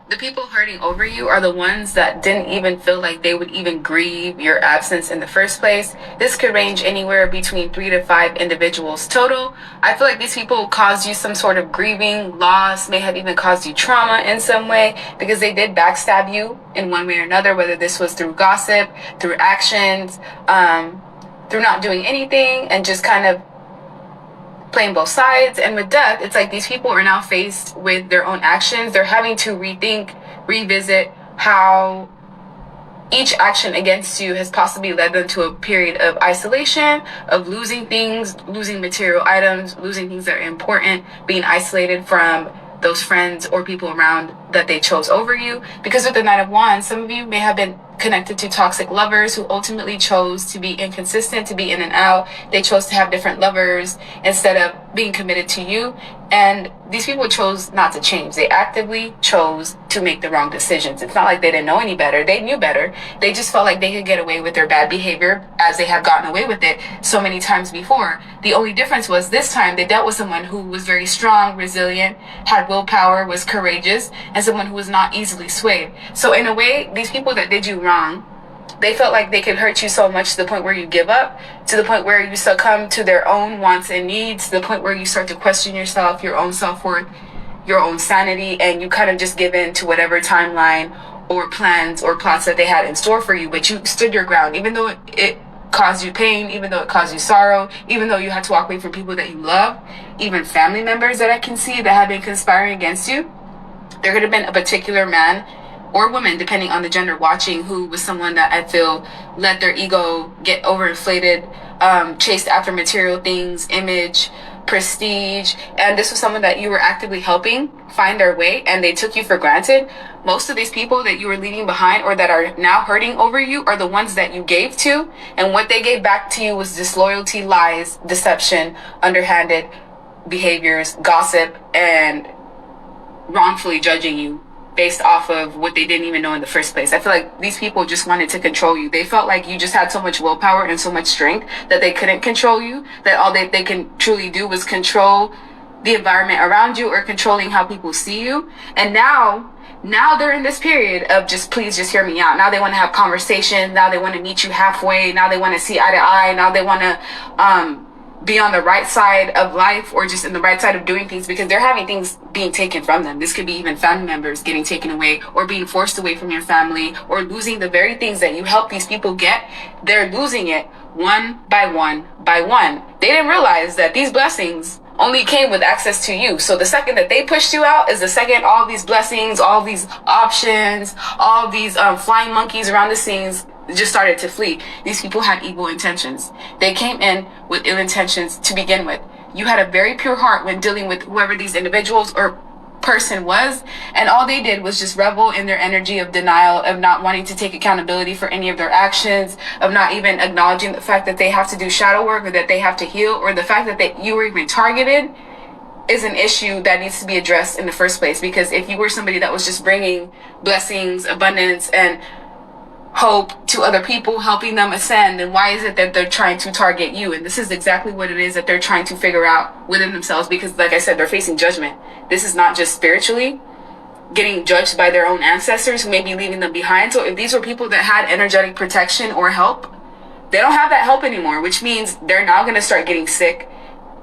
The people hurting over you are the ones that didn't even feel like they would even grieve your absence in the first place. This could range anywhere between 3 to 5 individuals total. I feel like these people caused you some sort of grieving, loss, may have even caused you trauma in some way because they did backstab you in one way or another, whether this was through gossip, through actions, through not doing anything and just kind of playing both sides. And with death, it's like these people are now faced with their own actions. They're having to rethink, revisit how each action against you has possibly led them to a period of isolation, of losing things, losing material items, losing things that are important, being isolated from those friends or people around that they chose over you. Because with the Knight of Wands, some of you may have been connected to toxic lovers who ultimately chose to be inconsistent, to be in and out. They chose to have different lovers instead of being committed to you. And these people chose not to change. They actively chose to make the wrong decisions. It's not like they didn't know any better. They knew better. They just felt like they could get away with their bad behavior as they have gotten away with it so many times before. The only difference was this time they dealt with someone who was very strong, resilient, had willpower, was courageous, and someone who was not easily swayed. So in a way, these people that did you wrong, they felt like they could hurt you so much to the point where you give up, to the point where you succumb to their own wants and needs, to the point where you start to question yourself, your own self-worth, your own sanity, and you kind of just give in to whatever timeline or plans or plots that they had in store for you. But you stood your ground, even though it caused you pain, even though it caused you sorrow, even though you had to walk away from people that you love, even family members that I can see that have been conspiring against you. There could have been a particular man or woman, depending on the gender, watching who was someone that I feel let their ego get overinflated, chased after material things, image, prestige, and this was someone that you were actively helping find their way, and they took you for granted. Most of these people that you were leaving behind or that are now hurting over you are the ones that you gave to, and what they gave back to you was disloyalty, lies, deception, underhanded behaviors, gossip, and wrongfully judging you based off of what they didn't even know in the first place. I feel like these people just wanted to control you. They felt like you just had so much willpower and so much strength that they couldn't control you, that all they can truly do was control the environment around you or controlling how people see you. And now they're in this period of please just hear me out. Now they want to have conversations. Now they want to meet you halfway. Now they want to see eye to eye. Now they want to be on the right side of life or just in the right side of doing things because they're having things being taken from them. This could be even family members getting taken away or being forced away from your family or losing the very things that you help these people get. They're losing it one by one by one. They didn't realize that these blessings only came with access to you. So the second that they pushed you out is the second all these blessings, all these options, all these flying monkeys around the scenes just started to flee. These people had evil intentions. They came in with ill intentions to begin with. You had a very pure heart when dealing with whoever these individuals or person was, and all they did was just revel in their energy of denial, of not wanting to take accountability for any of their actions, of not even acknowledging the fact that they have to do shadow work or that they have to heal, or the fact that you were even targeted is an issue that needs to be addressed in the first place. Because if you were somebody that was just bringing blessings, abundance, and hope to other people, helping them ascend, and why is it that they're trying to target you? And this is exactly what it is that they're trying to figure out within themselves, because like I said, they're facing judgment. This is not just spiritually getting judged by their own ancestors who may be leaving them behind. So if these were people that had energetic protection or help, they don't have that help anymore, which means they're now going to start getting sick.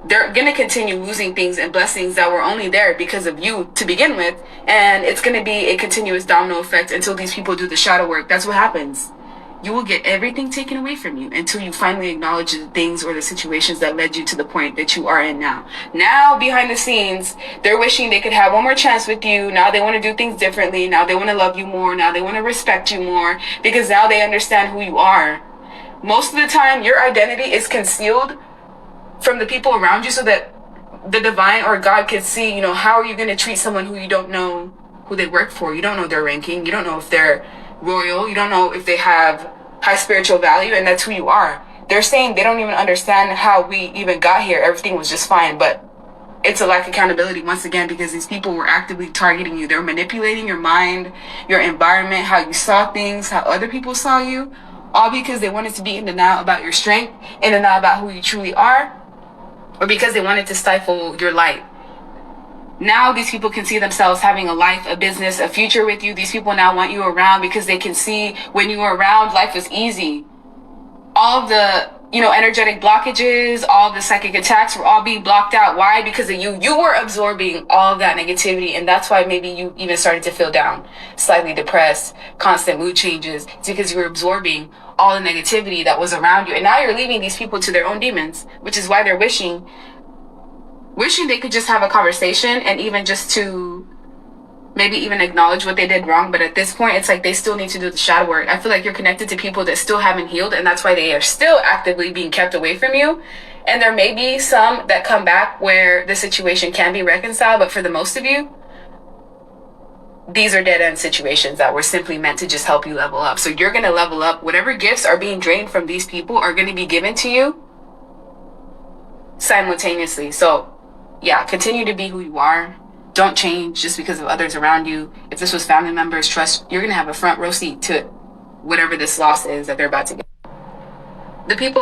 They're going to continue losing things and blessings that were only there because of you to begin with. And it's going to be a continuous domino effect until these people do the shadow work. That's what happens. You will get everything taken away from you until you finally acknowledge the things or the situations that led you to the point that you are in now. Now, behind the scenes, they're wishing they could have one more chance with you. Now they want to do things differently. Now they want to love you more. Now they want to respect you more because now they understand who you are. Most of the time, your identity is concealed from the people around you so that the divine or God can see, how are you going to treat someone who you don't know who they work for? You don't know their ranking. You don't know if they're royal. You don't know if they have high spiritual value, and that's who you are. They're saying they don't even understand how we even got here. Everything was just fine, but it's a lack of accountability once again because these people were actively targeting you. They were manipulating your mind, your environment, how you saw things, how other people saw you, all because they wanted to be in denial about your strength, in denial about who you truly are, or because they wanted to stifle your light. Now these people can see themselves having a life, a business, a future with you. These people now want you around because they can see when you are around, life is easy. All of the, energetic blockages, all of the psychic attacks were all being blocked out. Why? Because of you. You were absorbing all of that negativity, and that's why maybe you even started to feel down, slightly depressed, constant mood changes. It's because you were absorbing all the negativity that was around you. And now you're leaving these people to their own demons, which is why they're wishing they could just have a conversation and even just to maybe even acknowledge what they did wrong. But at this point, it's like they still need to do the shadow work. I feel like you're connected to people that still haven't healed, and that's why they are still actively being kept away from you. And there may be some that come back where the situation can be reconciled, but for the most of you, these are dead-end situations that were simply meant to just help you level up. So you're going to level up. Whatever gifts are being drained from these people are going to be given to you simultaneously. So yeah, continue to be who you are. Don't change just because of others around you. If this was family members, trust, you're going to have a front row seat to whatever this loss is that they're about to get. The people